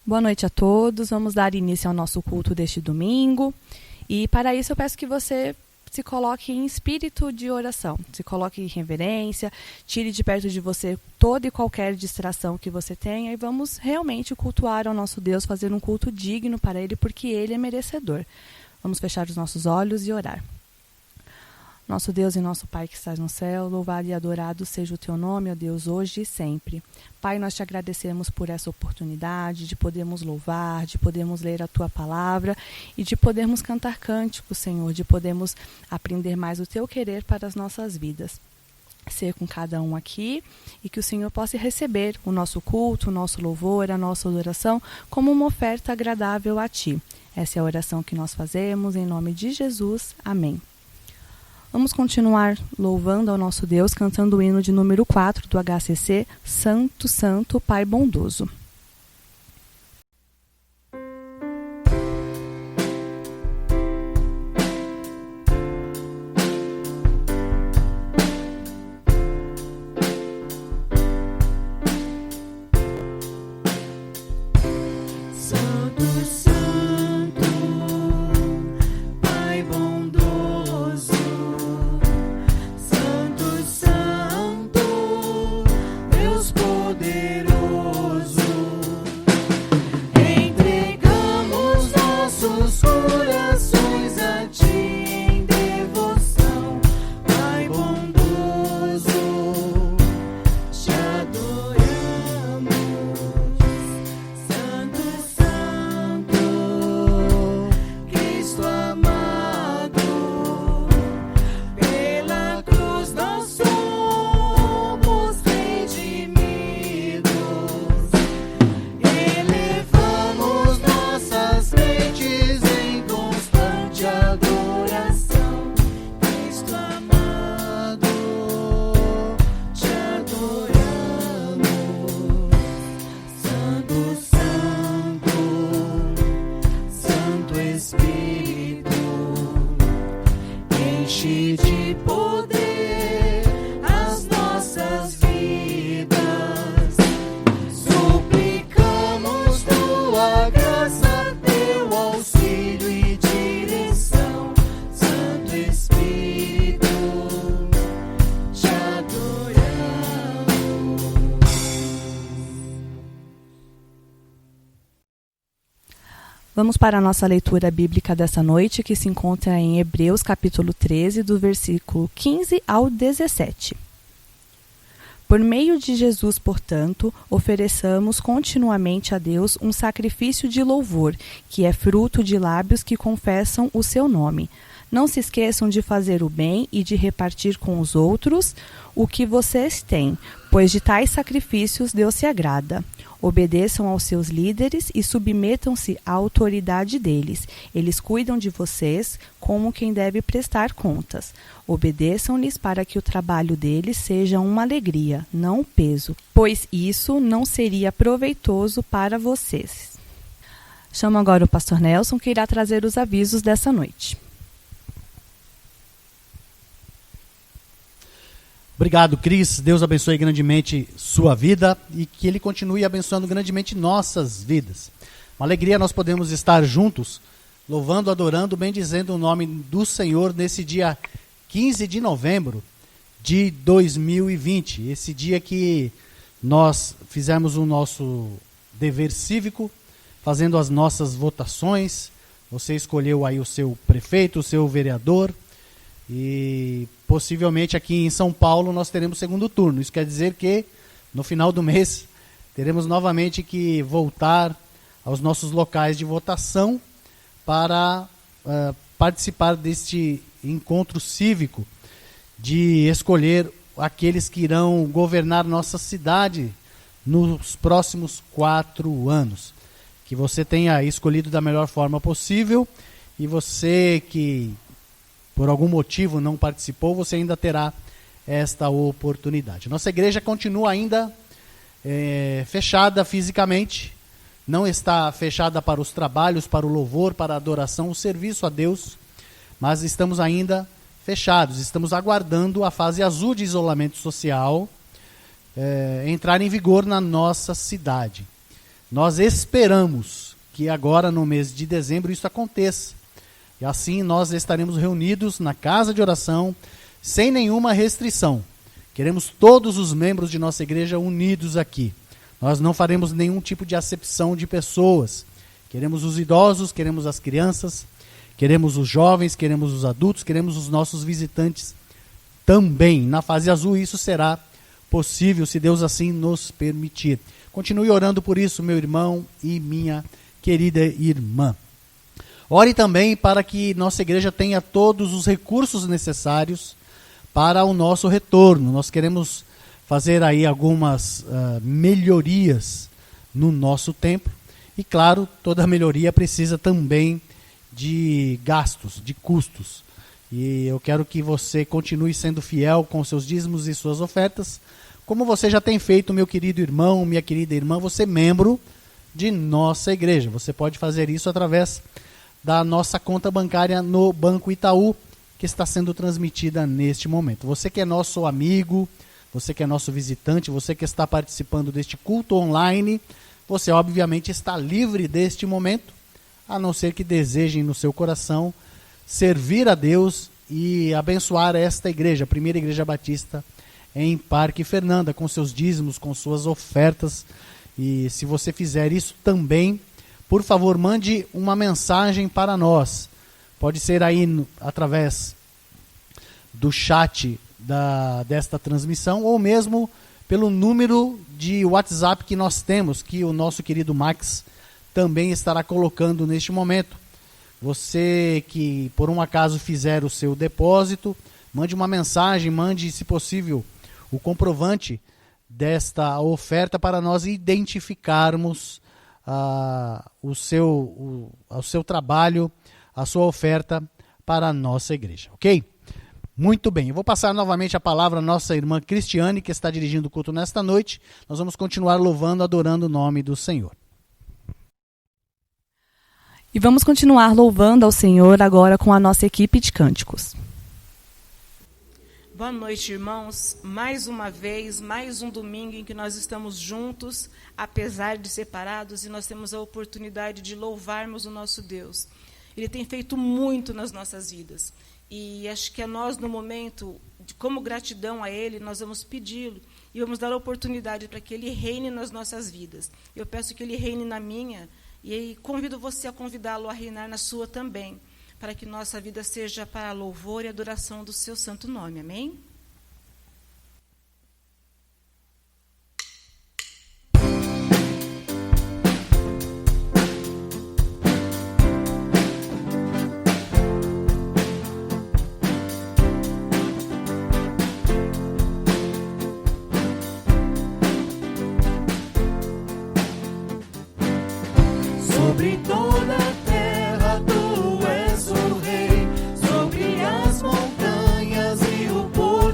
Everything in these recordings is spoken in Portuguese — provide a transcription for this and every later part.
Boa noite a todos. Vamos dar início ao nosso culto deste domingo. E para isso eu peço que você se coloque em espírito de oração, se coloque em reverência, tire de perto de você toda e qualquer distração que você tenha e vamos realmente cultuar ao nosso Deus, fazer um culto digno para Ele, porque Ele é merecedor. Vamos fechar os nossos olhos e orar. Nosso Deus e nosso Pai que estás no céu, louvado e adorado seja o Teu nome, ó Deus, hoje e sempre. Pai, nós te agradecemos por essa oportunidade de podermos louvar, de podermos ler a Tua palavra e de podermos cantar cânticos, Senhor, de podermos aprender mais o Teu querer para as nossas vidas. Ser com cada um aqui e que o Senhor possa receber o nosso culto, o nosso louvor, a nossa adoração como uma oferta agradável a Ti. Essa é a oração que nós fazemos, em nome de Jesus. Amém. Vamos continuar louvando ao nosso Deus, cantando o hino de número 4 do HCC, Santo, Santo, Pai Bondoso. Vamos para a nossa leitura bíblica dessa noite, que se encontra em Hebreus, capítulo 13, do versículo 15 ao 17. Por meio de Jesus, portanto, ofereçamos continuamente a Deus um sacrifício de louvor, que é fruto de lábios que confessam o seu nome. Não se esqueçam de fazer o bem e de repartir com os outros o que vocês têm, pois de tais sacrifícios Deus se agrada. Obedeçam aos seus líderes e submetam-se à autoridade deles. Eles cuidam de vocês como quem deve prestar contas. Obedeçam-lhes para que o trabalho deles seja uma alegria, não um peso, pois isso não seria proveitoso para vocês. Chamo agora o pastor Nelson, que irá trazer os avisos dessa noite. Obrigado, Cris. Deus abençoe grandemente sua vida e que Ele continue abençoando grandemente nossas vidas. Uma alegria nós podemos estar juntos, louvando, adorando, bendizendo o nome do Senhor nesse dia 15 de novembro de 2020. Esse dia que nós fizemos o nosso dever cívico, fazendo as nossas votações. Você escolheu aí o seu prefeito, o seu vereador. E possivelmente aqui em São Paulo nós teremos segundo turno. Isso quer dizer que no final do mês teremos novamente que voltar aos nossos locais de votação para participar deste encontro cívico de escolher aqueles que irão governar nossa cidade nos próximos 4 anos. Que você tenha escolhido da melhor forma possível e você que por algum motivo não participou, você ainda terá esta oportunidade. Nossa igreja continua ainda fechada fisicamente, não está fechada para os trabalhos, para o louvor, para a adoração, o serviço a Deus, mas estamos ainda fechados, estamos aguardando a fase azul de isolamento social entrar em vigor na nossa cidade. Nós esperamos que agora no mês de dezembro isso aconteça. E assim nós estaremos reunidos na casa de oração sem nenhuma restrição. Queremos todos os membros de nossa igreja unidos aqui. Nós não faremos nenhum tipo de acepção de pessoas. Queremos os idosos, queremos as crianças, queremos os jovens, queremos os adultos, queremos os nossos visitantes também. Na fase azul isso será possível, se Deus assim nos permitir. Continue orando por isso, meu irmão e minha querida irmã. Ore também para que nossa igreja tenha todos os recursos necessários para o nosso retorno. Nós queremos fazer aí algumas melhorias no nosso templo. E claro, toda melhoria precisa também de gastos, de custos. E eu quero que você continue sendo fiel com seus dízimos e suas ofertas, como você já tem feito, meu querido irmão, minha querida irmã, você é membro de nossa igreja. Você pode fazer isso através da nossa conta bancária no Banco Itaú, que está sendo transmitida neste momento. Você que é nosso amigo, você que é nosso visitante, você que está participando deste culto online, você obviamente está livre deste momento, a não ser que desejem no seu coração servir a Deus e abençoar esta igreja, a Primeira Igreja Batista em Parque Fernanda, com seus dízimos, com suas ofertas. E se você fizer isso também, por favor, mande uma mensagem para nós. Pode ser aí através do chat desta transmissão, ou mesmo pelo número de WhatsApp que nós temos, que o nosso querido Max também estará colocando neste momento. Você que por um acaso fizer o seu depósito, mande uma mensagem, mande, se possível, o comprovante desta oferta para nós identificarmos o seu trabalho, a sua oferta para a nossa igreja, ok? Muito bem, eu vou passar novamente a palavra à nossa irmã Cristiane, que está dirigindo o culto nesta noite. Nós vamos continuar louvando, adorando o nome do Senhor. E vamos continuar louvando ao Senhor agora com a nossa equipe de cânticos. Boa noite, irmãos. Mais uma vez, mais um domingo em que nós estamos juntos, apesar de separados, e nós temos a oportunidade de louvarmos o nosso Deus. Ele tem feito muito nas nossas vidas. E acho que a nós, no momento, como gratidão a Ele, nós vamos pedi-lo e vamos dar a oportunidade para que Ele reine nas nossas vidas. Eu peço que Ele reine na minha e convido você a convidá-lo a reinar na sua também, para que nossa vida seja para a louvor e adoração do seu santo nome. Amém? Sobre toda a terra tu és o rei, sobre as montanhas e o povo.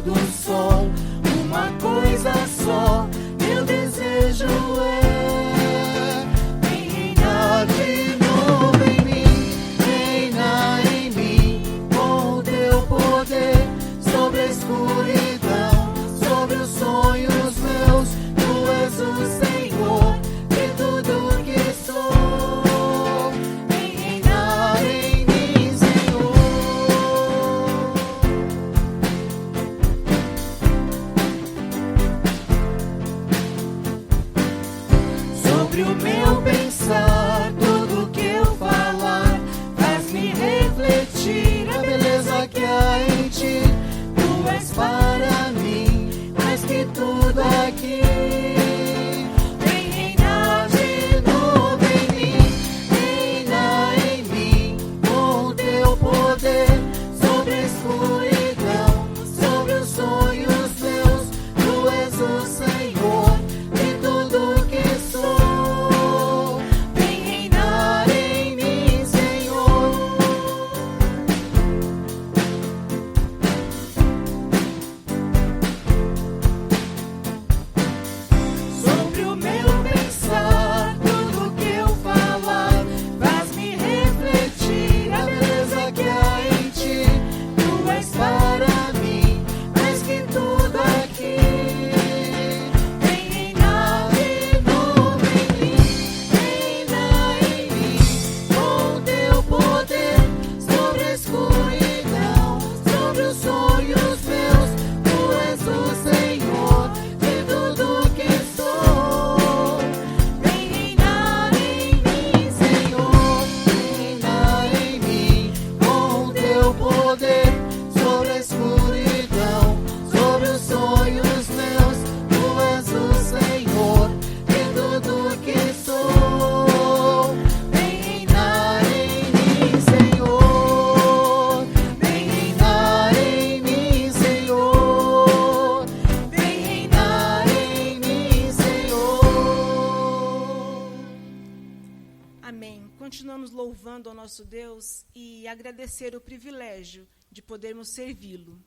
louvando ao nosso Deus e agradecer o privilégio de podermos servi-lo.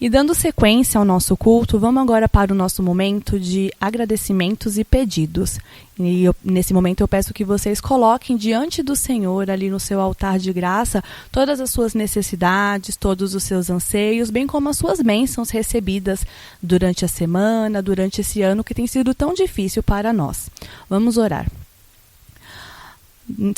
E dando sequência ao nosso culto, vamos agora para o nosso momento de agradecimentos e pedidos. E nesse momento eu peço que vocês coloquem diante do Senhor, ali no seu altar de graça, todas as suas necessidades, todos os seus anseios, bem como as suas bênçãos recebidas durante a semana, durante esse ano que tem sido tão difícil para nós. Vamos orar.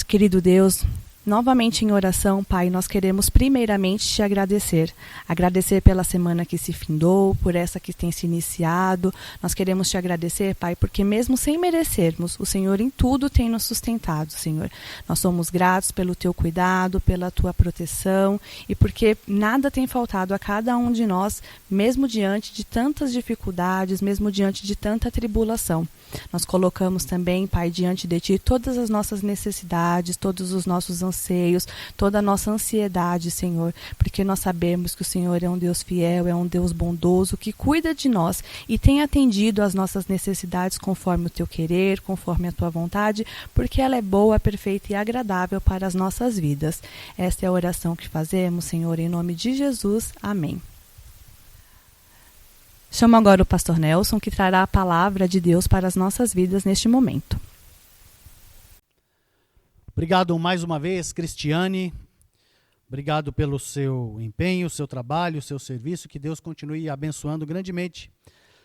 Querido Deus, novamente em oração, Pai, nós queremos primeiramente te agradecer. Agradecer pela semana que se findou, por essa que tem se iniciado. Nós queremos te agradecer, Pai, porque mesmo sem merecermos, o Senhor em tudo tem nos sustentado, Senhor. Nós somos gratos pelo teu cuidado, pela tua proteção e porque nada tem faltado a cada um de nós, mesmo diante de tantas dificuldades, mesmo diante de tanta tribulação. Nós colocamos também, Pai, diante de Ti todas as nossas necessidades, todos os nossos anseios, toda a nossa ansiedade, Senhor, porque nós sabemos que o Senhor é um Deus fiel, é um Deus bondoso, que cuida de nós e tem atendido às nossas necessidades conforme o Teu querer, conforme a Tua vontade, porque ela é boa, perfeita e agradável para as nossas vidas. Esta é a oração que fazemos, Senhor, em nome de Jesus. Amém. Chamo agora o pastor Nelson, que trará a palavra de Deus para as nossas vidas neste momento. Obrigado mais uma vez, Cristiane. Obrigado pelo seu empenho, seu trabalho, seu serviço. Que Deus continue abençoando grandemente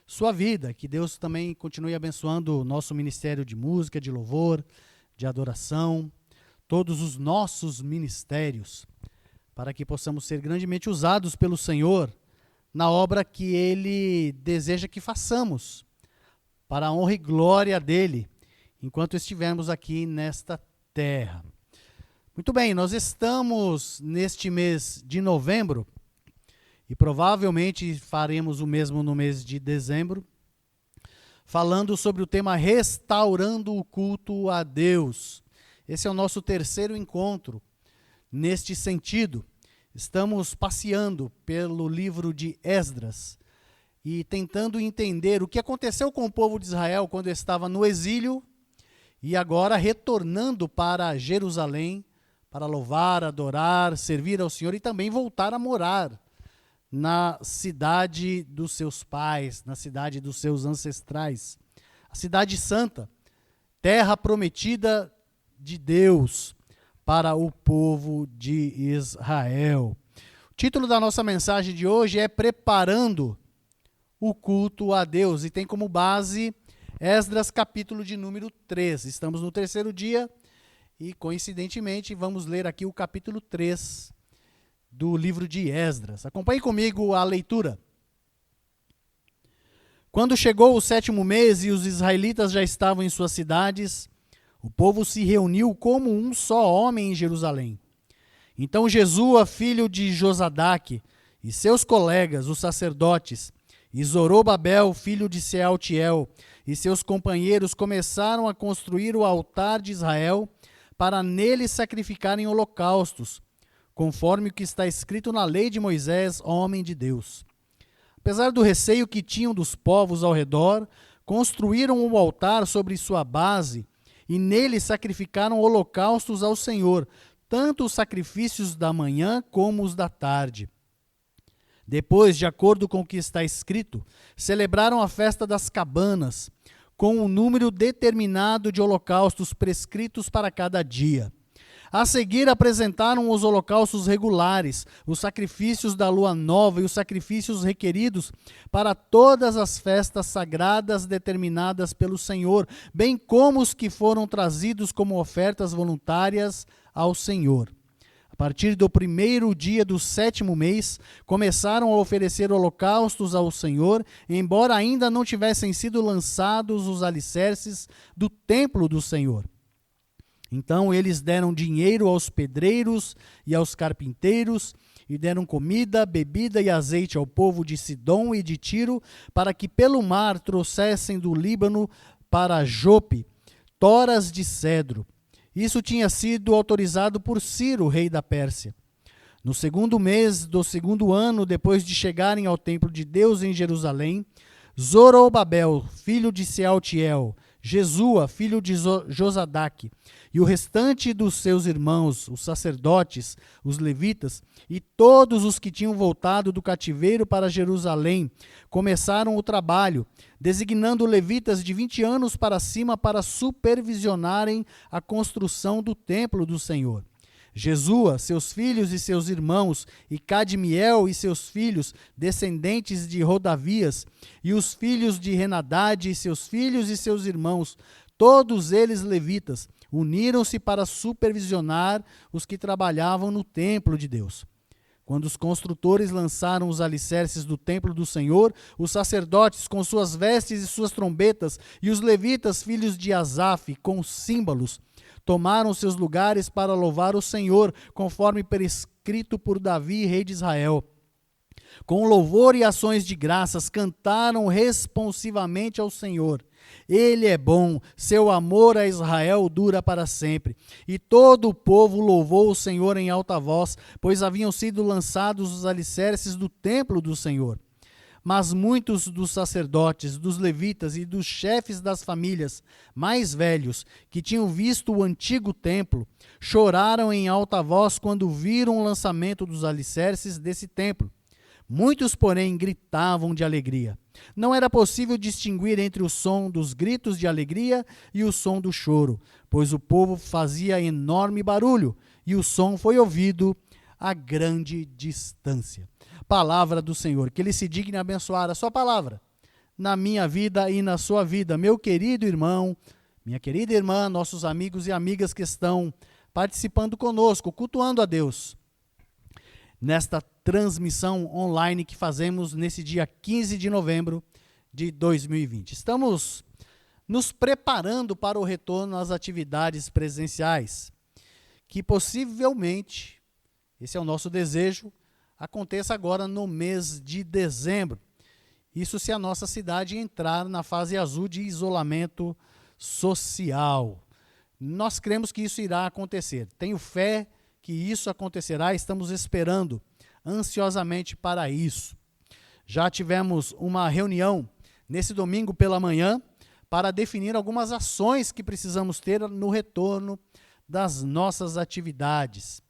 sua vida. Que Deus também continue abençoando o nosso ministério de música, de louvor, de adoração, todos os nossos ministérios, para que possamos ser grandemente usados pelo Senhor na obra que Ele deseja que façamos, para a honra e glória dEle, enquanto estivermos aqui nesta terra. Muito bem, nós estamos neste mês de novembro, e provavelmente faremos o mesmo no mês de dezembro, falando sobre o tema Restaurando o Culto a Deus. Esse é o nosso terceiro encontro neste sentido. Estamos passeando pelo livro de Esdras e tentando entender o que aconteceu com o povo de Israel quando estava no exílio e agora retornando para Jerusalém para louvar, adorar, servir ao Senhor e também voltar a morar na cidade dos seus pais, na cidade dos seus ancestrais. A cidade santa, terra prometida de Deus para o povo de Israel. O título da nossa mensagem de hoje é Preparando o Culto a Deus e tem como base Esdras capítulo de número 3. Estamos no terceiro dia e, coincidentemente, vamos ler aqui o capítulo 3 do livro de Esdras. Acompanhe comigo a leitura. Quando chegou o 7º mês e os israelitas já estavam em suas cidades, o povo se reuniu como um só homem em Jerusalém. Então Jesua, filho de Josadaque, e seus colegas, os sacerdotes, e Zorobabel, filho de Sealtiel, e seus companheiros começaram a construir o altar de Israel para nele sacrificarem holocaustos, conforme o que está escrito na lei de Moisés, homem de Deus. Apesar do receio que tinham dos povos ao redor, construíram o altar sobre sua base e nele sacrificaram holocaustos ao Senhor, tanto os sacrifícios da manhã como os da tarde. Depois, de acordo com o que está escrito, celebraram a festa das cabanas, com um número determinado de holocaustos prescritos para cada dia. A seguir, apresentaram os holocaustos regulares, os sacrifícios da lua nova e os sacrifícios requeridos para todas as festas sagradas determinadas pelo Senhor, bem como os que foram trazidos como ofertas voluntárias ao Senhor. A partir do 1º dia do 7º mês, começaram a oferecer holocaustos ao Senhor, embora ainda não tivessem sido lançados os alicerces do templo do Senhor. Então eles deram dinheiro aos pedreiros e aos carpinteiros, e deram comida, bebida e azeite ao povo de Sidom e de Tiro, para que pelo mar trouxessem do Líbano para Jope toras de cedro. Isso tinha sido autorizado por Ciro, rei da Pérsia. No 2º mês do 2º ano, depois de chegarem ao templo de Deus em Jerusalém, Zorobabel, filho de Sealtiel, Jesua, filho de Josadaque, e o restante dos seus irmãos, os sacerdotes, os levitas, e todos os que tinham voltado do cativeiro para Jerusalém, começaram o trabalho, designando levitas de 20 anos para cima para supervisionarem a construção do templo do Senhor. Jesua, seus filhos e seus irmãos, e Cadmiel e seus filhos, descendentes de Rodavias, e os filhos de Renadade e seus filhos e seus irmãos, todos eles levitas, uniram-se para supervisionar os que trabalhavam no templo de Deus. Quando os construtores lançaram os alicerces do templo do Senhor, os sacerdotes com suas vestes e suas trombetas, e os levitas, filhos de Asaf, com símbolos, tomaram seus lugares para louvar o Senhor, conforme prescrito por Davi, rei de Israel. Com louvor e ações de graças, cantaram responsivamente ao Senhor. Ele é bom, seu amor a Israel dura para sempre. E todo o povo louvou o Senhor em alta voz, pois haviam sido lançados os alicerces do templo do Senhor. Mas muitos dos sacerdotes, dos levitas e dos chefes das famílias mais velhos, que tinham visto o antigo templo, choraram em alta voz quando viram o lançamento dos alicerces desse templo. Muitos, porém, gritavam de alegria. Não era possível distinguir entre o som dos gritos de alegria e o som do choro, pois o povo fazia enorme barulho, e o som foi ouvido a grande distância. Palavra do Senhor, que Ele se digne abençoar a sua palavra na minha vida e na sua vida. Meu querido irmão, minha querida irmã, nossos amigos e amigas que estão participando conosco, cultuando a Deus, nesta transmissão online que fazemos nesse dia 15 de novembro de 2020. Estamos nos preparando para o retorno às atividades presenciais, que possivelmente, esse é o nosso desejo, aconteça agora no mês de dezembro. Isso se a nossa cidade entrar na fase azul de isolamento social. Nós cremos que isso irá acontecer. Tenho fé que isso acontecerá, estamos esperando ansiosamente para isso. Já tivemos uma reunião nesse domingo pela manhã para definir algumas ações que precisamos ter no retorno das nossas atividades.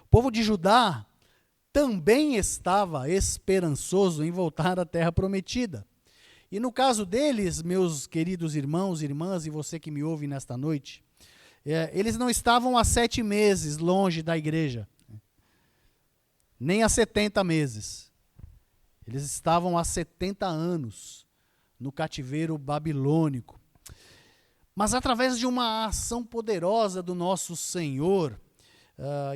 O povo de Judá também estava esperançoso em voltar à terra prometida. E no caso deles, meus queridos irmãos e irmãs, e você que me ouve nesta noite, eles não estavam há 7 meses longe da igreja, nem há 70 meses. Eles estavam há 70 anos no cativeiro babilônico. Mas através de uma ação poderosa do nosso Senhor,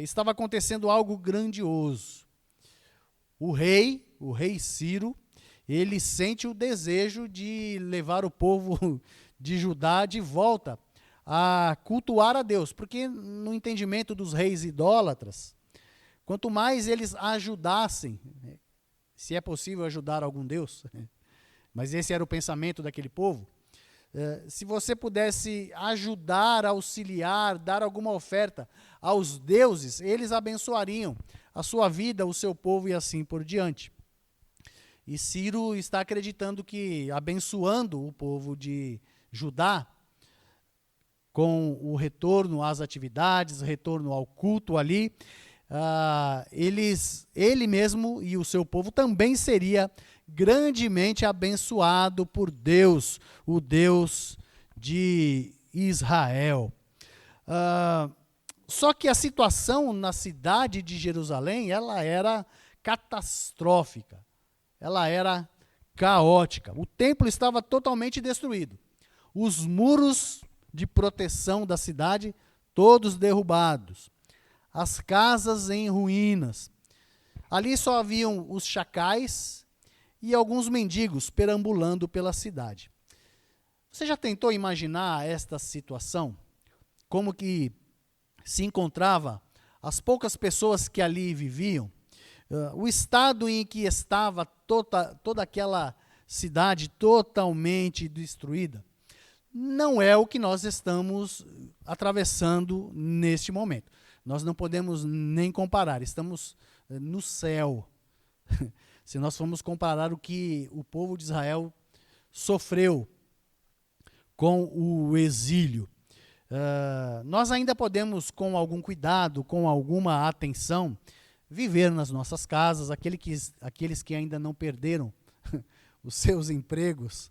estava acontecendo algo grandioso. O rei Ciro, ele sente o desejo de levar o povo de Judá de volta a cultuar a Deus, porque no entendimento dos reis idólatras, quanto mais eles ajudassem, se é possível ajudar algum Deus, mas esse era o pensamento daquele povo, se você pudesse ajudar, auxiliar, dar alguma oferta aos deuses, eles abençoariam a sua vida, o seu povo e assim por diante. E Ciro está acreditando que, abençoando o povo de Judá, com o retorno às atividades, retorno ao culto ali, ele mesmo e o seu povo também seria grandemente abençoado por Deus, o Deus de Israel. Só que a situação na cidade de Jerusalém, ela era catastrófica, ela era caótica. O templo estava totalmente destruído. Os muros de proteção da cidade, todos derrubados. As casas em ruínas. Ali só haviam os chacais e alguns mendigos perambulando pela cidade. Você já tentou imaginar esta situação? Como que se encontrava as poucas pessoas que ali viviam? O estado em que estava toda aquela cidade totalmente destruída? Não é o que nós estamos atravessando neste momento. Nós não podemos nem comparar, estamos no céu. Se nós formos comparar o que o povo de Israel sofreu com o exílio, nós ainda podemos, com algum cuidado, com alguma atenção, viver nas nossas casas, aqueles que ainda não perderam os seus empregos,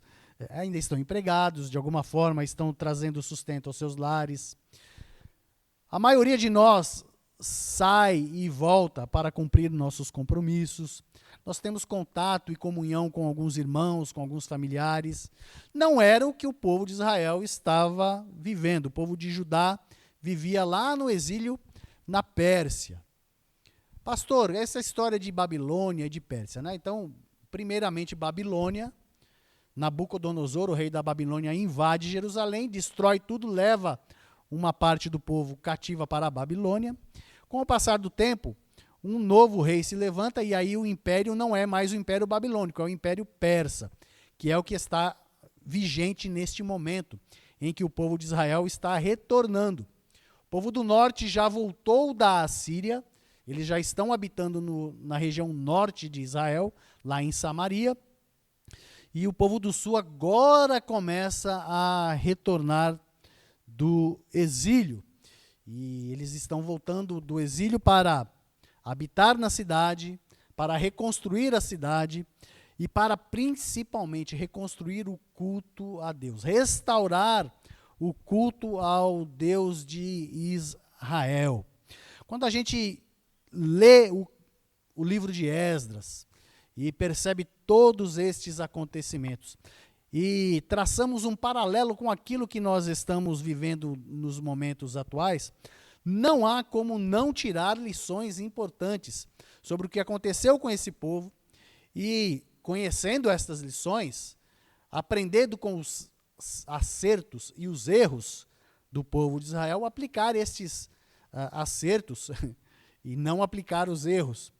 ainda estão empregados, de alguma forma estão trazendo sustento aos seus lares. A maioria de nós sai e volta para cumprir nossos compromissos. Nós temos contato e comunhão com alguns irmãos, com alguns familiares. Não era o que o povo de Israel estava vivendo. O povo de Judá vivia lá no exílio na Pérsia. Pastor, essa história de Babilônia e de Pérsia, né? Então, primeiramente Babilônia, Nabucodonosor, o rei da Babilônia, invade Jerusalém, destrói tudo, leva uma parte do povo cativa para a Babilônia. Com o passar do tempo, um novo rei se levanta e aí o império não é mais o império babilônico, é o império persa, que é o que está vigente neste momento, em que o povo de Israel está retornando. O povo do norte já voltou da Assíria, eles já estão habitando na região norte de Israel, lá em Samaria, e o povo do sul agora começa a retornar do exílio. E eles estão voltando do exílio para habitar na cidade, para reconstruir a cidade e para principalmente reconstruir o culto a Deus, restaurar o culto ao Deus de Israel. Quando a gente lê o livro de Esdras e percebe todos estes acontecimentos e traçamos um paralelo com aquilo que nós estamos vivendo nos momentos atuais, não há como não tirar lições importantes sobre o que aconteceu com esse povo e, conhecendo estas lições, aprendendo com os acertos e os erros do povo de Israel, aplicar estes acertos e não aplicar os erros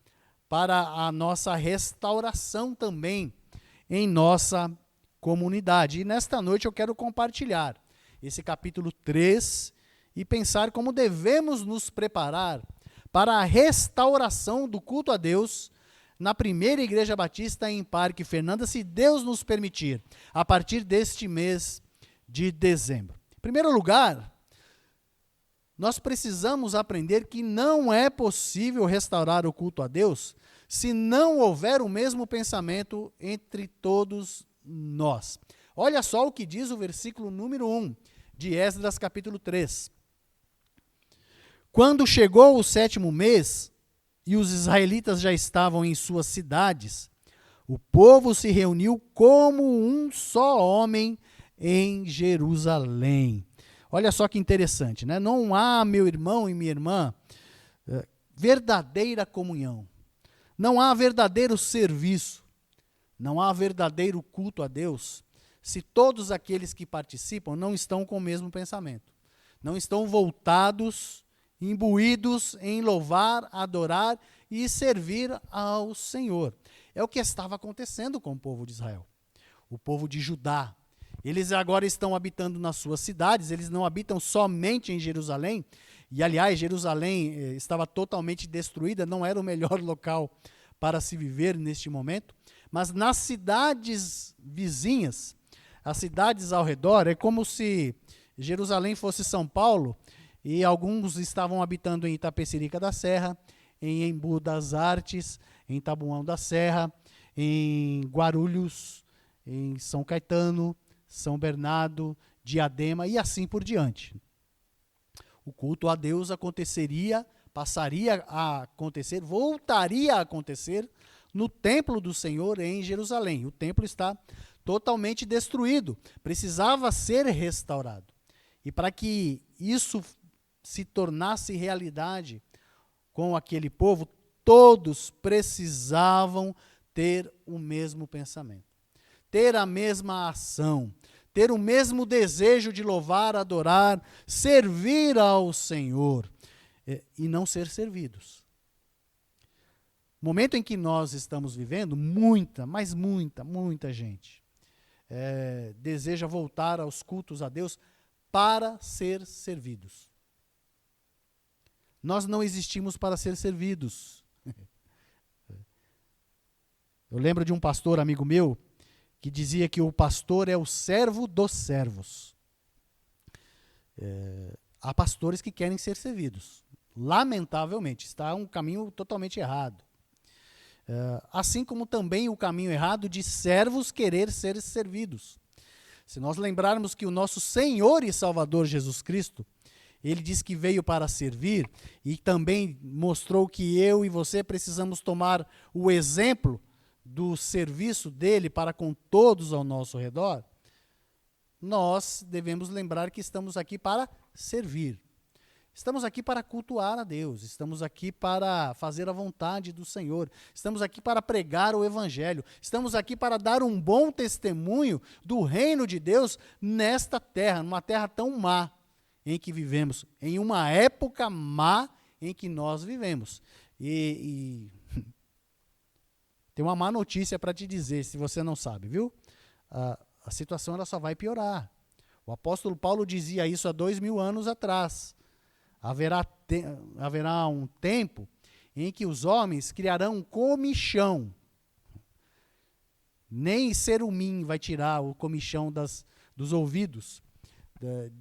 para a nossa restauração também em nossa comunidade. E nesta noite eu quero compartilhar esse capítulo 3 e pensar como devemos nos preparar para a restauração do culto a Deus na primeira Igreja Batista em Parque Fernanda, se Deus nos permitir, a partir deste mês de dezembro. Em primeiro lugar, nós precisamos aprender que não é possível restaurar o culto a Deus se não houver o mesmo pensamento entre todos nós. Olha só o que diz o versículo número 1 de Esdras capítulo 3. Quando chegou o 7º mês e os israelitas já estavam em suas cidades, o povo se reuniu como um só homem em Jerusalém. Olha só que interessante, né? Não há, meu irmão e minha irmã, verdadeira comunhão. Não há verdadeiro serviço. Não há verdadeiro culto a Deus se todos aqueles que participam não estão com o mesmo pensamento. Não estão voltados, imbuídos em louvar, adorar e servir ao Senhor. É o que estava acontecendo com o povo de Israel. O povo de Judá. Eles agora estão habitando nas suas cidades, eles não habitam somente em Jerusalém, e aliás, Jerusalém estava totalmente destruída, não era o melhor local para se viver neste momento, mas nas cidades vizinhas, as cidades ao redor, é como se Jerusalém fosse São Paulo, e alguns estavam habitando em Itapecerica da Serra, em Embu das Artes, em Tabuão da Serra, em Guarulhos, em São Caetano, São Bernardo, Diadema e assim por diante. O culto a Deus aconteceria, passaria a acontecer, voltaria a acontecer no templo do Senhor em Jerusalém. O templo está totalmente destruído, precisava ser restaurado. E para que isso se tornasse realidade com aquele povo, todos precisavam ter o mesmo pensamento, ter a mesma ação, ter o mesmo desejo de louvar, adorar, servir ao Senhor e não ser servidos. O momento em que nós estamos vivendo, muita gente deseja voltar aos cultos a Deus para ser servidos. Nós não existimos para ser servidos. Eu lembro de um pastor amigo meu que dizia que o pastor é o servo dos servos. Há pastores que querem ser servidos. Lamentavelmente, está um caminho totalmente errado. Assim como também o caminho errado de servos querer ser servidos. Se nós lembrarmos que o nosso Senhor e Salvador Jesus Cristo, ele disse que veio para servir e também mostrou que eu e você precisamos tomar o exemplo do serviço dele para com todos ao nosso redor, nós devemos lembrar que estamos aqui para servir. Estamos aqui para cultuar a Deus, estamos aqui para fazer a vontade do Senhor, estamos aqui para pregar o Evangelho, estamos aqui para dar um bom testemunho do reino de Deus nesta terra, numa terra tão má em que vivemos, em uma época má em que nós vivemos. Tem uma má notícia para te dizer, se você não sabe, viu? A situação ela só vai piorar. O apóstolo Paulo dizia isso há 2000 anos atrás. Haverá um tempo em que os homens criarão comichão. Nem cerumim vai tirar o comichão dos ouvidos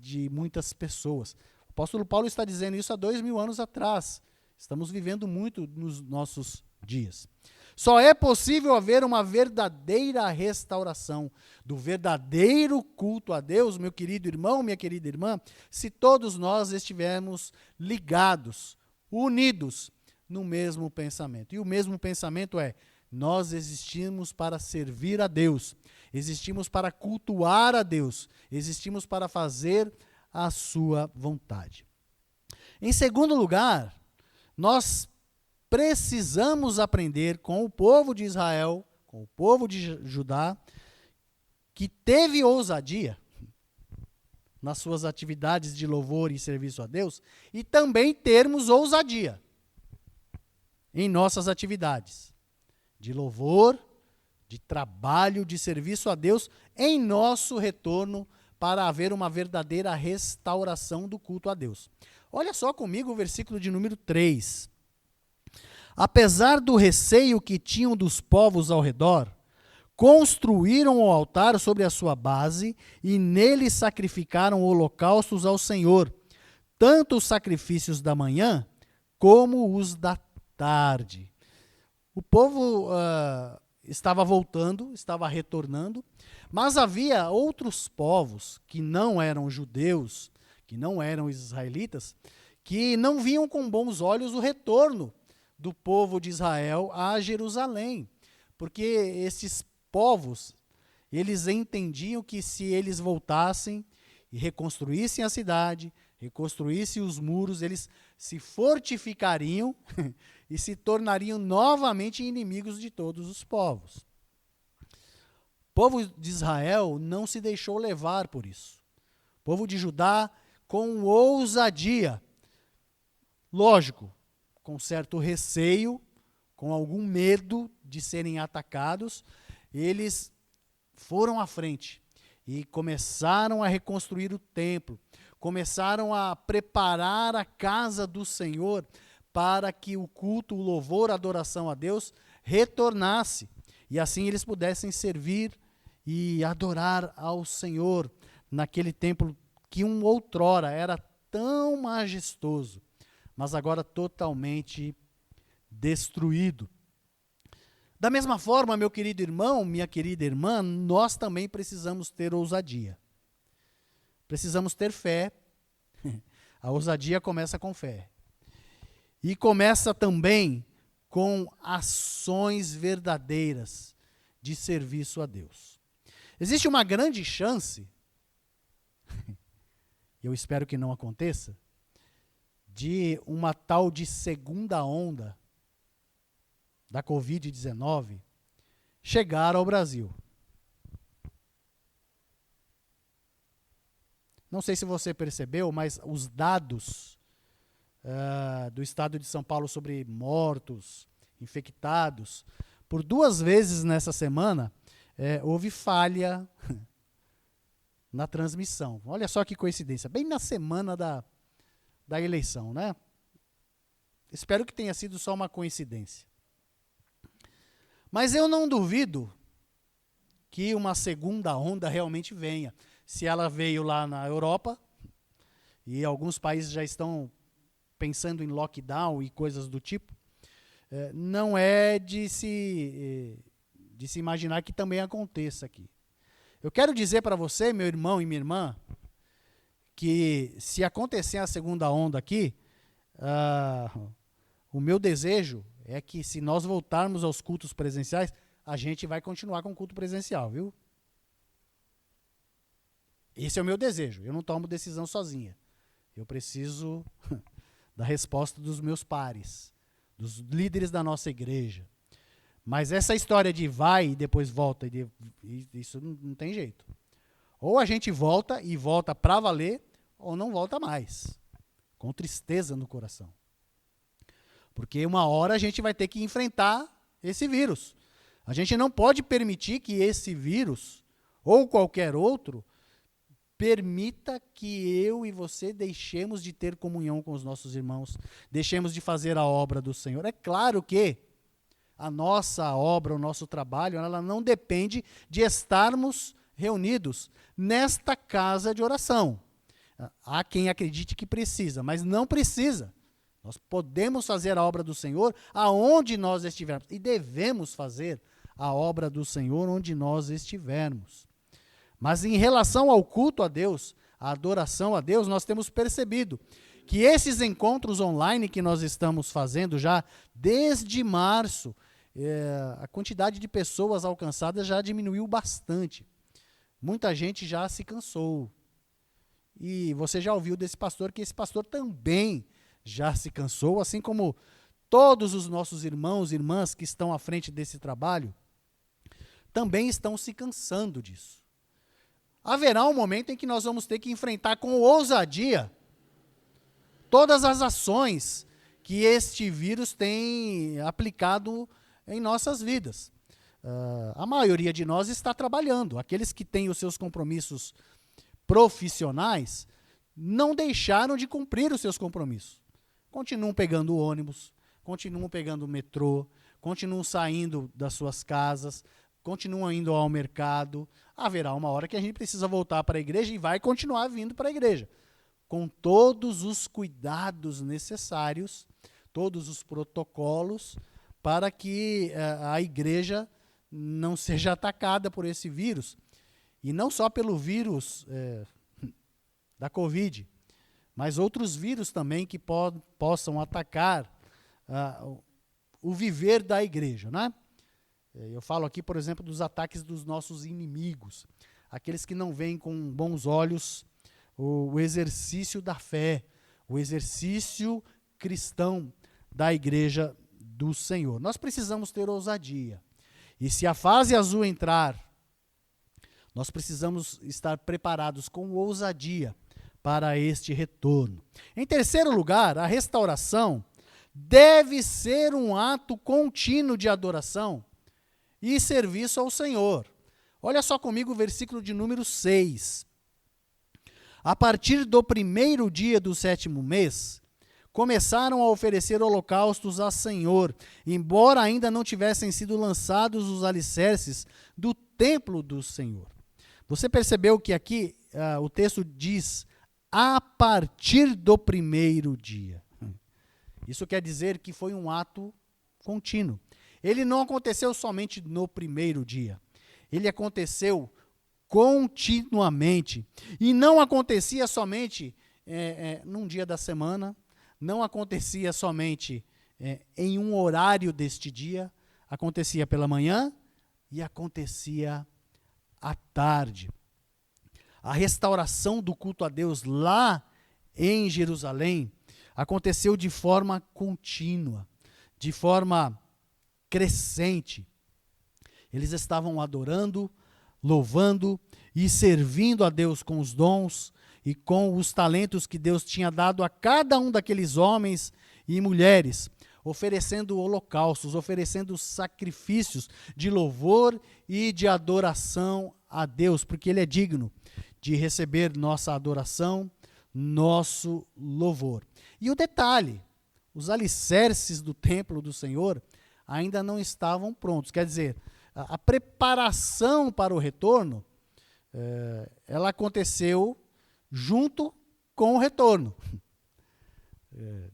de muitas pessoas. O apóstolo Paulo está dizendo isso há 2000 anos atrás. Estamos vivendo muito nos nossos dias. Só é possível haver uma verdadeira restauração do verdadeiro culto a Deus, meu querido irmão, minha querida irmã, se todos nós estivermos ligados, unidos no mesmo pensamento. E o mesmo pensamento é: nós existimos para servir a Deus, existimos para cultuar a Deus, existimos para fazer a sua vontade. Em segundo lugar, nós precisamos aprender com o povo de Israel, com o povo de Judá, que teve ousadia nas suas atividades de louvor e serviço a Deus, e também termos ousadia em nossas atividades de louvor, de trabalho, de serviço a Deus em nosso retorno para haver uma verdadeira restauração do culto a Deus. Olha só comigo o versículo de número 3. Apesar do receio que tinham dos povos ao redor, construíram o altar sobre a sua base e nele sacrificaram holocaustos ao Senhor, tanto os sacrifícios da manhã como os da tarde. O povo estava voltando, estava retornando, mas havia outros povos que não eram judeus, que não eram israelitas, que não viam com bons olhos o retorno do povo de Israel a Jerusalém, porque esses povos, eles entendiam que se eles voltassem e reconstruíssem a cidade, reconstruíssem os muros, eles se fortificariam e se tornariam novamente inimigos de todos os povos. O povo de Israel não se deixou levar por isso. O povo de Judá, com ousadia, lógico, com certo receio, com algum medo de serem atacados, eles foram à frente e começaram a reconstruir o templo, começaram a preparar a casa do Senhor para que o culto, o louvor, a adoração a Deus retornasse e assim eles pudessem servir e adorar ao Senhor naquele templo que outrora era tão majestoso, mas agora totalmente destruído. Da mesma forma, meu querido irmão, minha querida irmã, nós também precisamos ter ousadia. Precisamos ter fé. A ousadia começa com fé. E começa também com ações verdadeiras de serviço a Deus. Existe uma grande chance, eu espero que não aconteça, de uma tal de segunda onda da Covid-19 chegar ao Brasil. Não sei se você percebeu, mas os dados do estado de São Paulo sobre mortos, infectados, por 2 vezes nessa semana, houve falha na transmissão. Olha só que coincidência, bem na semana da eleição, né? Espero que tenha sido só uma coincidência. Mas eu não duvido que uma segunda onda realmente venha. Se ela veio lá na Europa, e alguns países já estão pensando em lockdown e coisas do tipo, não é de se imaginar que também aconteça aqui. Eu quero dizer para você, meu irmão e minha irmã, que se acontecer a segunda onda aqui, o meu desejo é que se nós voltarmos aos cultos presenciais, a gente vai continuar com o culto presencial, viu? Esse é o meu desejo. Eu não tomo decisão sozinha. Eu preciso da resposta dos meus pares, dos líderes da nossa igreja. Mas essa história de vai e depois volta, isso não tem jeito. Ou a gente volta e volta para valer, ou não volta mais. Com tristeza no coração. Porque uma hora a gente vai ter que enfrentar esse vírus. A gente não pode permitir que esse vírus, ou qualquer outro, permita que eu e você deixemos de ter comunhão com os nossos irmãos, deixemos de fazer a obra do Senhor. É claro que a nossa obra, o nosso trabalho, ela não depende de estarmos reunidos nesta casa de oração. Há quem acredite que precisa, mas não precisa. Nós podemos fazer a obra do Senhor aonde nós estivermos. E devemos fazer a obra do Senhor onde nós estivermos. Mas em relação ao culto a Deus, a adoração a Deus, nós temos percebido que esses encontros online que nós estamos fazendo já desde março, a quantidade de pessoas alcançadas já diminuiu bastante. Muita gente já se cansou. E você já ouviu desse pastor que esse pastor também já se cansou, assim como todos os nossos irmãos e irmãs que estão à frente desse trabalho, também estão se cansando disso. Haverá um momento em que nós vamos ter que enfrentar com ousadia todas as ações que este vírus tem aplicado em nossas vidas. a maioria de nós está trabalhando. Aqueles que têm os seus compromissos profissionais não deixaram de cumprir os seus compromissos. Continuam pegando o ônibus, continuam pegando o metrô, continuam saindo das suas casas, continuam indo ao mercado. Haverá uma hora que a gente precisa voltar para a igreja e vai continuar vindo para a igreja, com todos os cuidados necessários, todos os protocolos, para que a igreja não seja atacada por esse vírus. E não só pelo vírus da Covid, mas outros vírus também que possam atacar o viver da igreja, né? Eu falo aqui, por exemplo, dos ataques dos nossos inimigos, aqueles que não veem com bons olhos o exercício da fé, o exercício cristão da igreja do Senhor. Nós precisamos ter ousadia. E se a fase azul entrar, nós precisamos estar preparados com ousadia para este retorno. Em terceiro lugar, a restauração deve ser um ato contínuo de adoração e serviço ao Senhor. Olha só comigo o versículo de número 6. A partir do 1º dia do 7º mês, começaram a oferecer holocaustos ao Senhor, embora ainda não tivessem sido lançados os alicerces do templo do Senhor. Você percebeu que aqui o texto diz, a partir do 1º dia. Isso quer dizer que foi um ato contínuo. Ele não aconteceu somente no 1º dia. Ele aconteceu continuamente. E não acontecia somente num dia da semana, não acontecia somente em um horário deste dia, acontecia pela manhã e acontecia à tarde. A restauração do culto a Deus lá em Jerusalém aconteceu de forma contínua, de forma crescente. Eles estavam adorando, louvando e servindo a Deus com os dons e com os talentos que Deus tinha dado a cada um daqueles homens e mulheres, oferecendo holocaustos, oferecendo sacrifícios de louvor e de adoração a Deus, porque Ele é digno de receber nossa adoração, nosso louvor. E o detalhe, os alicerces do templo do Senhor ainda não estavam prontos. Quer dizer, a preparação para o retorno, ela aconteceu junto com o retorno.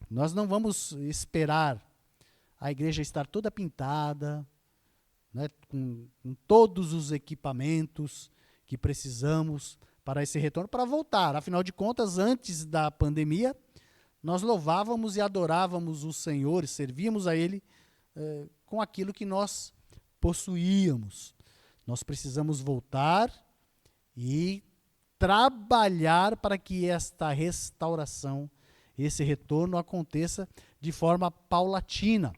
Nós não vamos esperar a igreja estar toda pintada, né, com todos os equipamentos que precisamos para esse retorno, para voltar. Afinal de contas, antes da pandemia, nós louvávamos e adorávamos o Senhor, servíamos a Ele com aquilo que nós possuíamos. Nós precisamos voltar e trabalhar para que esta restauração, esse retorno aconteça de forma paulatina,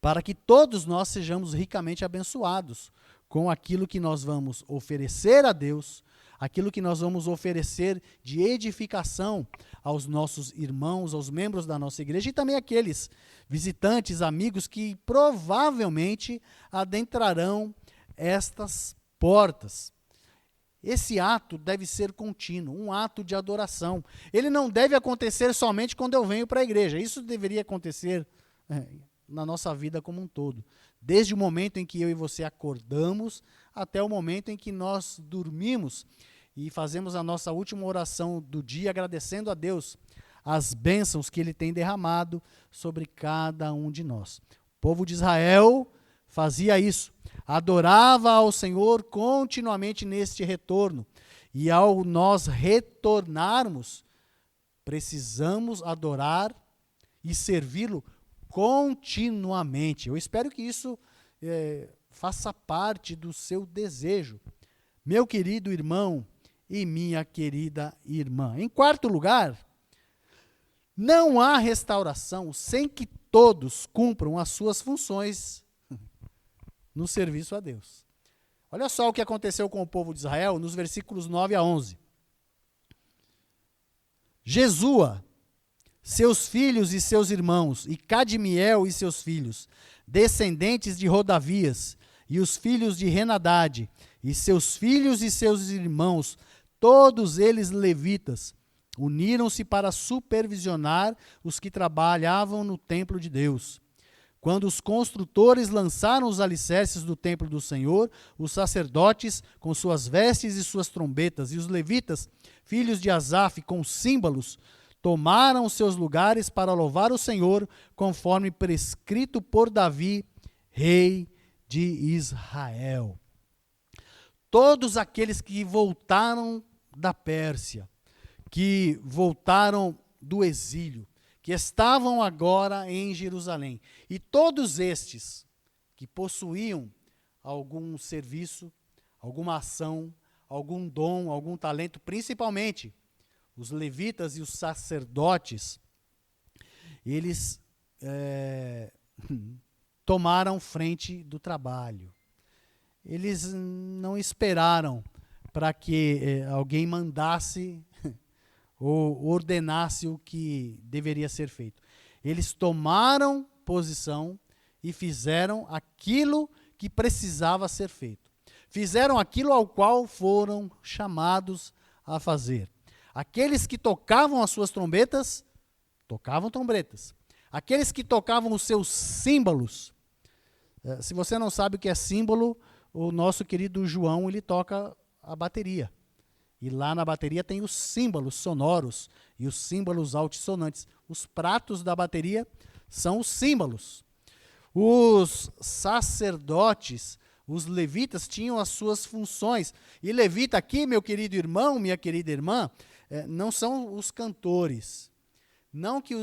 para que todos nós sejamos ricamente abençoados com aquilo que nós vamos oferecer a Deus, aquilo que nós vamos oferecer de edificação aos nossos irmãos, aos membros da nossa igreja e também aqueles visitantes, amigos que provavelmente adentrarão estas portas. Esse ato deve ser contínuo, um ato de adoração. Ele não deve acontecer somente quando eu venho para a igreja. Isso deveria acontecer na nossa vida como um todo. Desde o momento em que eu e você acordamos até o momento em que nós dormimos e fazemos a nossa última oração do dia, agradecendo a Deus as bênçãos que Ele tem derramado sobre cada um de nós. O povo de Israel fazia isso, adorava ao Senhor continuamente neste retorno. E ao nós retornarmos, precisamos adorar e servi-lo continuamente. Eu espero que isso faça parte do seu desejo, meu querido irmão e minha querida irmã. Em quarto lugar, não há restauração sem que todos cumpram as suas funções no serviço a Deus. Olha só o que aconteceu com o povo de Israel nos versículos 9 a 11. Jesua, seus filhos e seus irmãos, e Cadmiel e seus filhos, descendentes de Rodavias, e os filhos de Henadade, e seus filhos e seus irmãos, todos eles levitas, uniram-se para supervisionar os que trabalhavam no templo de Deus. Quando os construtores lançaram os alicerces do templo do Senhor, os sacerdotes, com suas vestes e suas trombetas, e os levitas, filhos de Asaf, com símbolos, tomaram seus lugares para louvar o Senhor, conforme prescrito por Davi, rei de Israel. Todos aqueles que voltaram da Pérsia, que voltaram do exílio, que estavam agora em Jerusalém, e todos estes que possuíam algum serviço, alguma ação, algum dom, algum talento, principalmente os levitas e os sacerdotes, eles tomaram frente do trabalho. Eles não esperaram para que alguém mandasse ou ordenasse o que deveria ser feito. Eles tomaram posição e fizeram aquilo que precisava ser feito. Fizeram aquilo ao qual foram chamados a fazer. Aqueles que tocavam as suas trombetas, tocavam trombetas. Aqueles que tocavam os seus símbolos. Se você não sabe o que é símbolo, o nosso querido João, ele toca a bateria. E lá na bateria tem os símbolos sonoros e os símbolos altissonantes. Os pratos da bateria são os símbolos. Os sacerdotes, os levitas, tinham as suas funções. E levita aqui, meu querido irmão, minha querida irmã, não são os cantores. Não que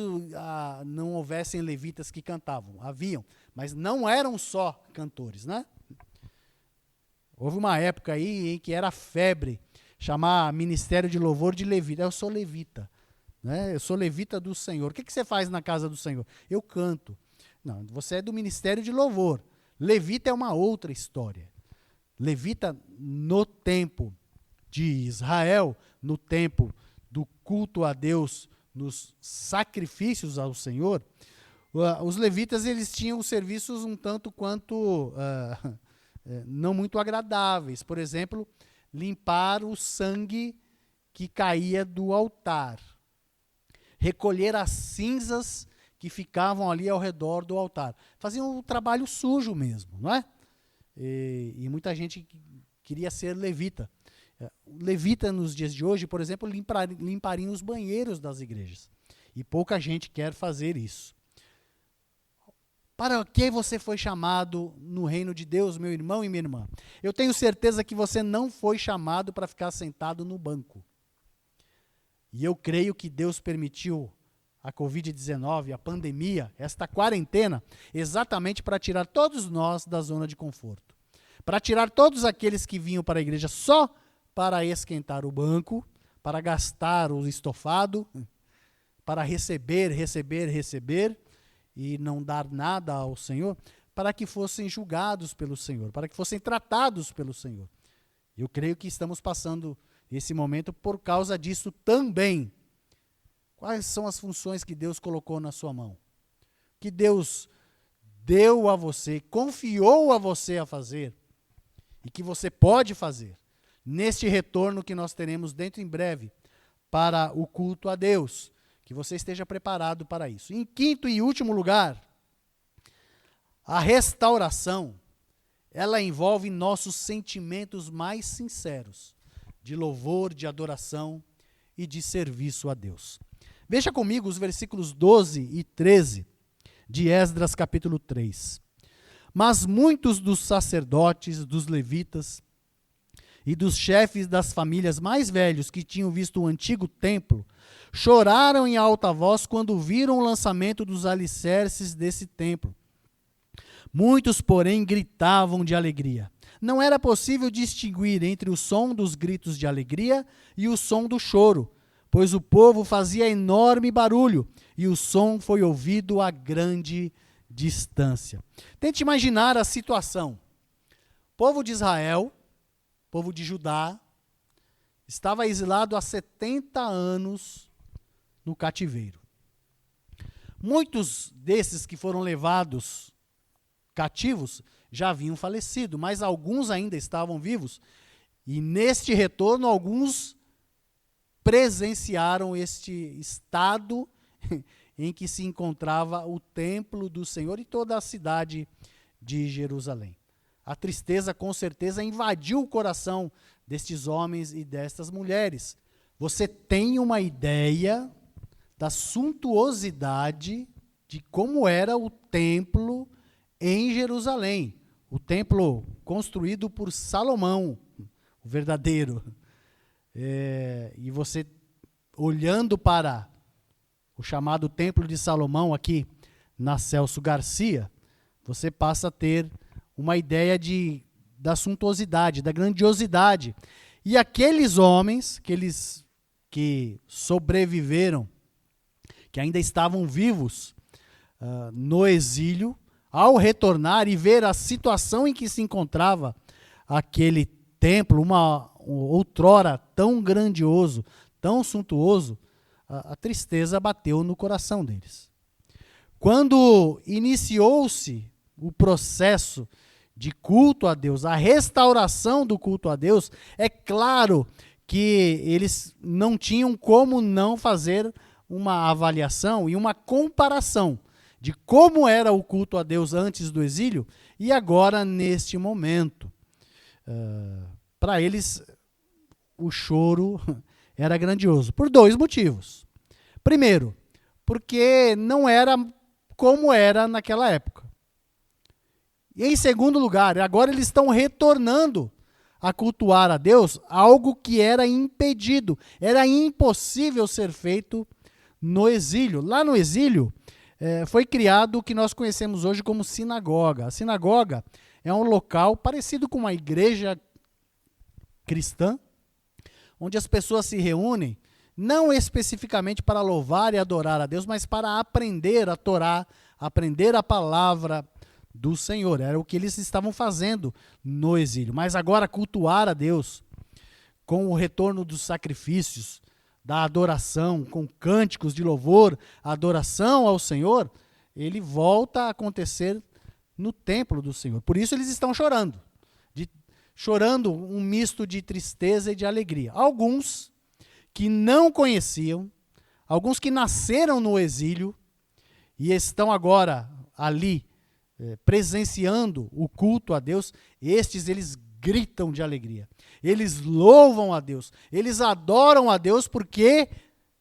não houvessem levitas que cantavam, haviam, mas não eram só cantores, né? Houve uma época aí em que era febre chamar ministério de louvor de levita. Eu sou levita, né? Eu sou levita do Senhor. O que você faz na casa do Senhor? Eu canto. Não, você é do ministério de louvor. Levita é uma outra história. Levita no tempo de Israel, no tempo do culto a Deus, nos sacrifícios ao Senhor, os levitas eles tinham serviços um tanto quanto não muito agradáveis. Por exemplo, limpar o sangue que caía do altar, recolher as cinzas que ficavam ali ao redor do altar. Faziam um trabalho sujo mesmo, não é? E muita gente queria ser levita. Levita nos dias de hoje, por exemplo, limpariam os banheiros das igrejas. E pouca gente quer fazer isso. Para que você foi chamado no reino de Deus, meu irmão e minha irmã? Eu tenho certeza que você não foi chamado para ficar sentado no banco. E eu creio que Deus permitiu a Covid-19, a pandemia, esta quarentena, exatamente para tirar todos nós da zona de conforto. Para tirar todos aqueles que vinham para a igreja só para esquentar o banco, para gastar o estofado, para receber, e não dar nada ao Senhor, para que fossem julgados pelo Senhor, para que fossem tratados pelo Senhor. Eu creio que estamos passando esse momento por causa disso também. Quais são as funções que Deus colocou na sua mão? Que Deus deu a você, confiou a você a fazer, e que você pode fazer, neste retorno que nós teremos dentro em breve, para o culto a Deus. Que você esteja preparado para isso. Em quinto e último lugar, a restauração, ela envolve nossos sentimentos mais sinceros, de louvor, de adoração e de serviço a Deus. Veja comigo os versículos 12 e 13 de Esdras capítulo 3. Mas muitos dos sacerdotes, dos levitas e dos chefes das famílias mais velhos que tinham visto o antigo templo, choraram em alta voz quando viram o lançamento dos alicerces desse templo. Muitos, porém, gritavam de alegria. Não era possível distinguir entre o som dos gritos de alegria e o som do choro, pois o povo fazia enorme barulho e o som foi ouvido a grande distância. Tente imaginar a situação. O povo de Israel, povo de Judá, estava exilado há 70 anos no cativeiro. Muitos desses que foram levados cativos já haviam falecido, mas alguns ainda estavam vivos. E neste retorno, alguns presenciaram este estado em que se encontrava o templo do Senhor e toda a cidade de Jerusalém. A tristeza, com certeza, invadiu o coração destes homens e destas mulheres. Você tem uma ideia da suntuosidade de como era o templo em Jerusalém. O templo construído por Salomão, o verdadeiro. E você, olhando para o chamado Templo de Salomão aqui na Celso Garcia, você passa a ter uma ideia da suntuosidade, da grandiosidade. E aqueles homens, aqueles que sobreviveram, que ainda estavam vivos no exílio, ao retornar e ver a situação em que se encontrava aquele templo, uma outrora tão grandioso, tão suntuoso, a tristeza bateu no coração deles. Quando iniciou-se o processo de culto a Deus, a restauração do culto a Deus, é claro que eles não tinham como não fazer uma avaliação e uma comparação de como era o culto a Deus antes do exílio e agora neste momento. Para eles, o choro era grandioso, por dois motivos. Primeiro, porque não era como era naquela época. E em segundo lugar, agora eles estão retornando a cultuar a Deus, algo que era impedido, era impossível ser feito no exílio. Lá no exílio, foi criado o que nós conhecemos hoje como sinagoga. A sinagoga é um local parecido com uma igreja cristã, onde as pessoas se reúnem, não especificamente para louvar e adorar a Deus, mas para aprender a Torá, aprender a palavra do Senhor. Era o que eles estavam fazendo no exílio. Mas agora cultuar a Deus, com o retorno dos sacrifícios, da adoração, com cânticos de louvor, adoração ao Senhor, ele volta a acontecer no templo do Senhor. Por isso eles estão chorando. Chorando um misto de tristeza e de alegria. Alguns que não conheciam, alguns que nasceram no exílio e estão agora ali presenciando o culto a Deus, eles gritam de alegria. Eles louvam a Deus, eles adoram a Deus porque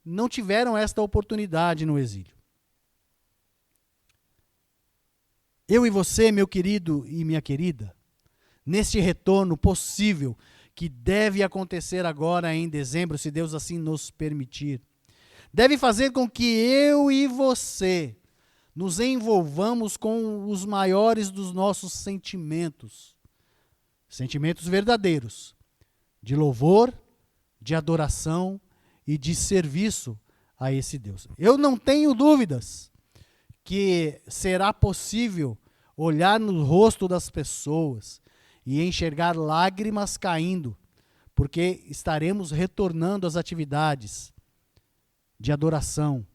não tiveram esta oportunidade no exílio. Eu e você, meu querido e minha querida, neste retorno possível que deve acontecer agora em dezembro, se Deus assim nos permitir, deve fazer com que eu e você nos envolvamos com os maiores dos nossos sentimentos, sentimentos verdadeiros, de louvor, de adoração e de serviço a esse Deus. Eu não tenho dúvidas que será possível olhar no rosto das pessoas e enxergar lágrimas caindo, porque estaremos retornando às atividades de adoração,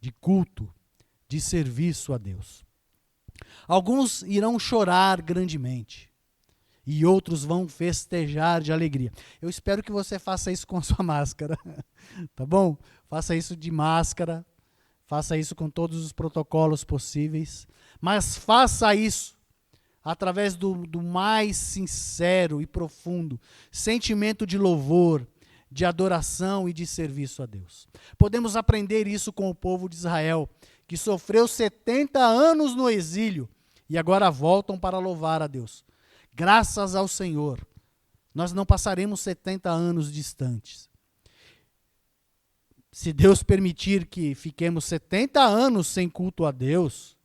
de culto, de serviço a Deus. Alguns irão chorar grandemente e outros vão festejar de alegria. Eu espero que você faça isso com a sua máscara, tá bom? Faça isso de máscara, faça isso com todos os protocolos possíveis, mas faça isso através do mais sincero e profundo sentimento de louvor, de adoração e de serviço a Deus. Podemos aprender isso com o povo de Israel, que sofreu 70 anos no exílio e agora voltam para louvar a Deus. Graças ao Senhor, nós não passaremos 70 anos distantes. Se Deus permitir que fiquemos 70 anos sem culto a Deus,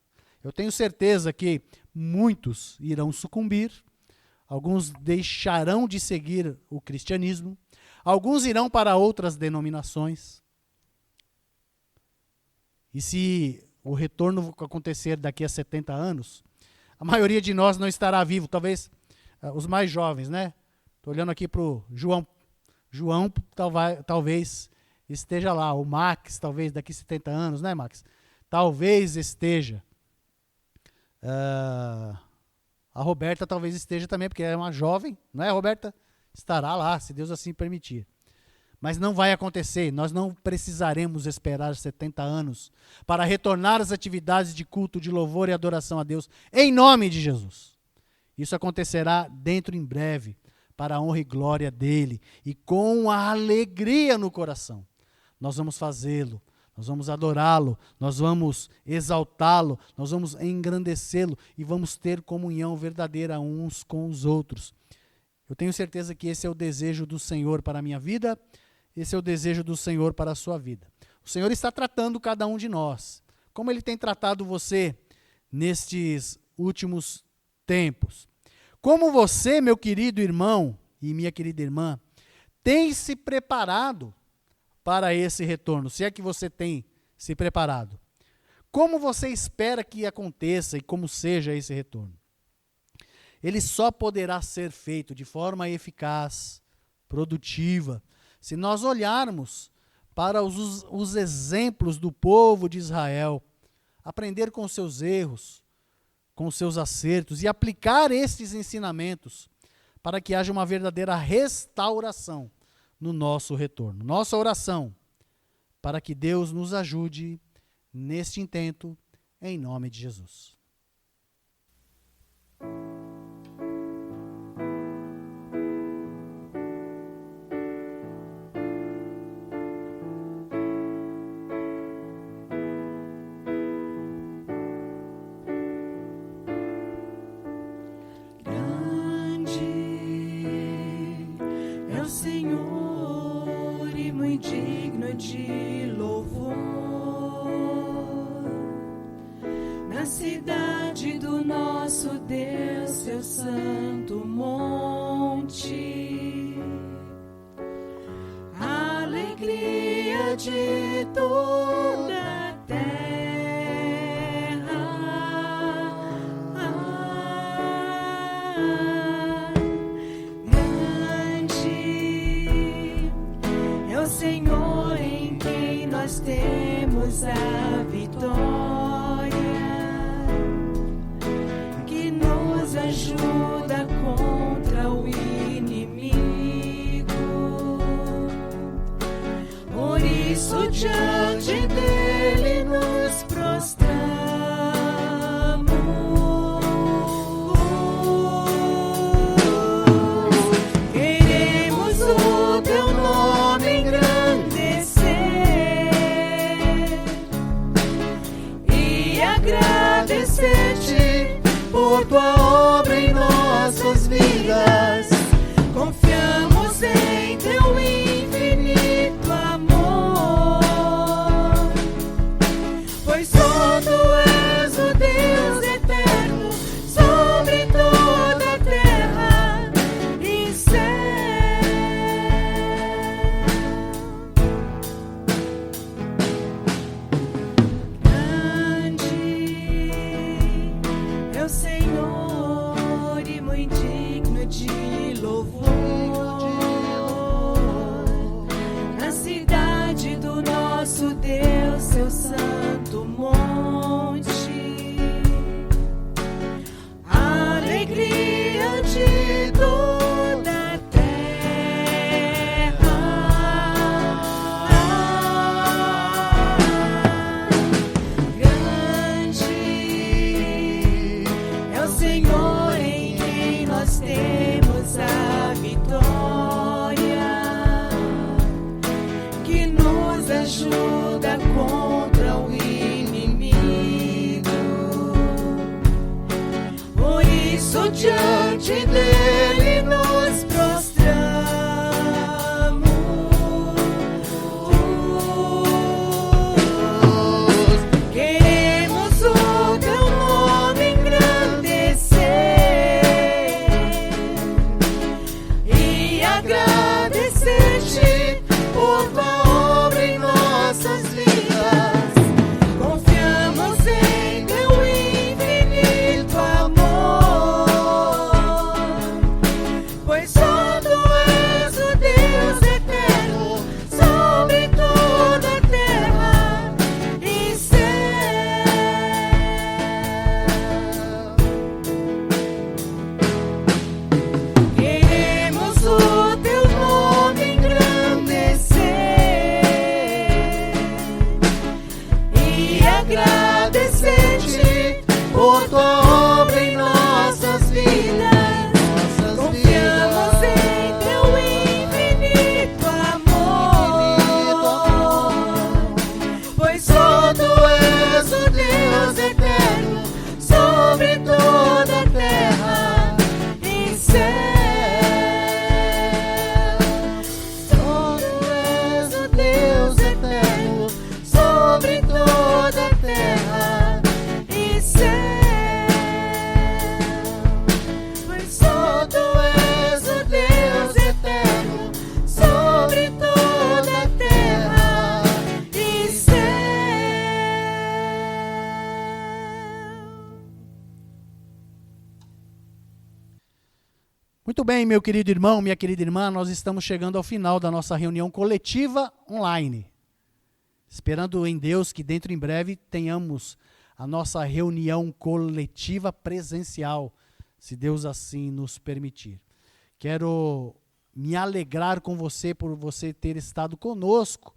eu tenho certeza que muitos irão sucumbir, alguns deixarão de seguir o cristianismo, alguns irão para outras denominações. E se o retorno acontecer daqui a 70 anos, a maioria de nós não estará vivo, talvez os mais jovens, né? Estou olhando aqui para o João. João talvez esteja lá, o Max talvez daqui a 70 anos, né, Max? Talvez esteja. A Roberta talvez esteja também, porque é uma jovem, não é, Roberta? Estará lá, se Deus assim permitir. Mas não vai acontecer, nós não precisaremos esperar 70 anos para retornar às atividades de culto, de louvor e adoração a Deus, em nome de Jesus. Isso acontecerá dentro em breve, para a honra e glória dele, e com a alegria no coração. Nós vamos fazê-lo, nós vamos adorá-lo, nós vamos exaltá-lo, nós vamos engrandecê-lo e vamos ter comunhão verdadeira uns com os outros. Eu tenho certeza que esse é o desejo do Senhor para a minha vida, esse é o desejo do Senhor para a sua vida. O Senhor está tratando cada um de nós, como Ele tem tratado você nestes últimos tempos. Como você, meu querido irmão e minha querida irmã, tem se preparado para esse retorno, se é que você tem se preparado. Como você espera que aconteça e como seja esse retorno? Ele só poderá ser feito de forma eficaz, produtiva, se nós olharmos para os exemplos do povo de Israel, aprender com os seus erros, com os seus acertos e aplicar estes ensinamentos para que haja uma verdadeira restauração no nosso retorno. Nossa oração para que Deus nos ajude neste intento, em nome de Jesus. Senhor, e muito digno de louvor, na cidade do nosso Deus, seu santo monte, a alegria de toda a terra. Senhor, em quem nós temos a vitória, que nos ajuda contra o inimigo. Por isso, diante dele nos prostramos. Queremos o teu nome agradecer-te por tua obra em nossas vidas. Confiamos em teu infinito amor, pois só tu és o Deus eterno sobre toda a terra e céu. Meu Senhor, e muito digno de louvor, na cidade do nosso Deus, seu santo monte, a alegria de toda a terra. Senhor, em quem nós temos a vitória, que nos ajuda contra o inimigo. Por isso, diante dele nos prostramos. Queremos o teu nome e agradecer-te por tua obra em nossas vidas. Confiamos em teu infinito amor, Muito bem, meu querido irmão, minha querida irmã, nós estamos chegando ao final da nossa reunião coletiva online. Esperando em Deus que dentro em breve tenhamos a nossa reunião coletiva presencial, se Deus assim nos permitir. Quero me alegrar com você por você ter estado conosco,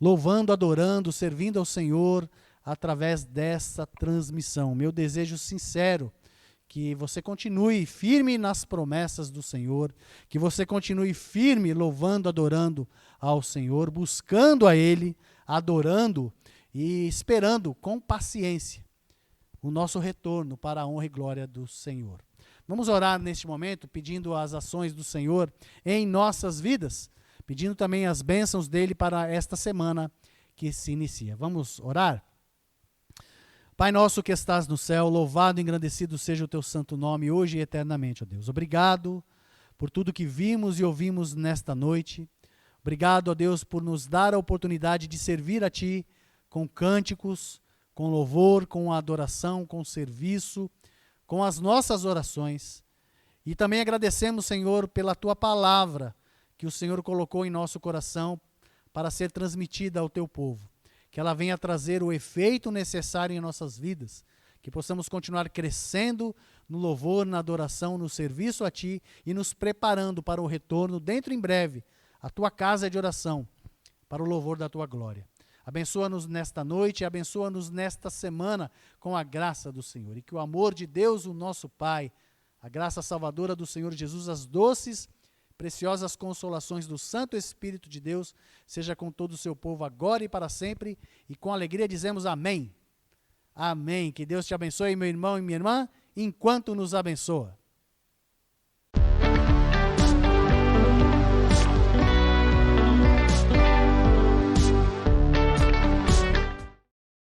louvando, adorando, servindo ao Senhor através dessa transmissão. Meu desejo sincero que você continue firme nas promessas do Senhor, que você continue firme louvando, adorando ao Senhor, buscando a Ele, adorando e esperando com paciência o nosso retorno para a honra e glória do Senhor. Vamos orar neste momento, pedindo as ações do Senhor em nossas vidas, pedindo também as bênçãos dEle para esta semana que se inicia. Vamos orar? Pai nosso que estás no céu, louvado e engrandecido seja o teu santo nome, hoje e eternamente, ó Deus. Obrigado por tudo que vimos e ouvimos nesta noite. Obrigado, ó Deus, por nos dar a oportunidade de servir a Ti com cânticos, com louvor, com adoração, com serviço, com as nossas orações. E também agradecemos, Senhor, pela Tua palavra que o Senhor colocou em nosso coração para ser transmitida ao Teu povo. Que ela venha trazer o efeito necessário em nossas vidas, que possamos continuar crescendo no louvor, na adoração, no serviço a Ti e nos preparando para o retorno dentro em breve, a Tua casa de oração, para o louvor da Tua glória. Abençoa-nos nesta noite e abençoa-nos nesta semana com a graça do Senhor. E que o amor de Deus, o nosso Pai, a graça salvadora do Senhor Jesus, as doces preciosas consolações do Santo Espírito de Deus, seja com todo o seu povo agora e para sempre, e com alegria dizemos amém. Amém. Que Deus te abençoe, meu irmão e minha irmã, enquanto nos abençoa.